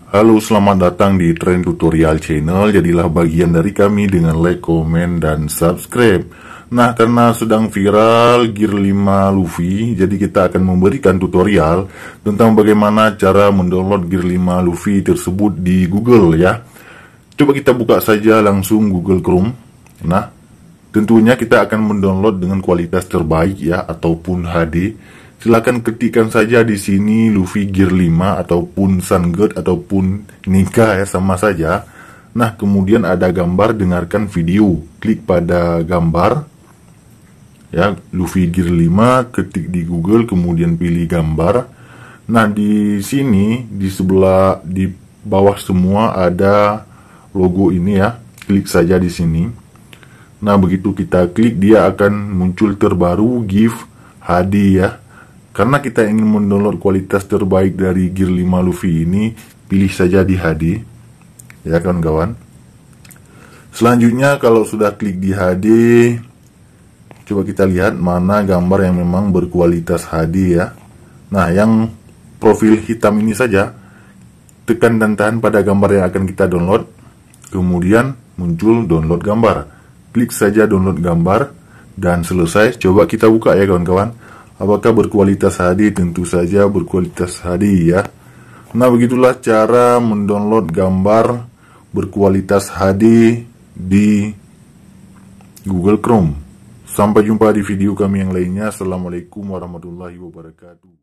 Halo, selamat datang di Trend Tutorial Channel. Jadilah bagian dari kami dengan like, komen, dan subscribe. Nah, karena sedang viral Gear 5 Luffy, jadi kita akan memberikan tutorial tentang bagaimana cara mendownload Gear 5 Luffy tersebut di Google ya. Coba kita buka saja langsung Google Chrome. Nah, tentunya kita akan mendownload dengan kualitas terbaik ya, ataupun HD. Silahkan ketikkan saja di sini Luffy Gear 5 ataupun Sun God ataupun Nika ya, sama saja. Nah, kemudian ada gambar, dengarkan video. Klik pada gambar ya, Luffy Gear 5, ketik di Google, kemudian pilih gambar. Nah, di sini di sebelah di bawah semua ada logo ini ya. Klik saja di sini. Nah, begitu kita klik, dia akan muncul terbaru GIF HD ya. Karena kita ingin mendownload kualitas terbaik dari Gear 5 Luffy ini, pilih saja di HD. Ya kawan-kawan. Selanjutnya kalau sudah klik di HD, coba kita lihat mana gambar yang memang berkualitas HD ya. Nah, yang profil hitam ini saja, tekan dan tahan pada gambar yang akan kita download. Kemudian muncul download gambar. Klik saja download gambar dan selesai. Coba kita buka ya kawan-kawan. Apakah berkualitas HD? Tentu saja berkualitas HD ya. Nah, begitulah cara mendownload gambar berkualitas HD di Google Chrome. Sampai jumpa di video kami yang lainnya. Assalamualaikum warahmatullahi wabarakatuh.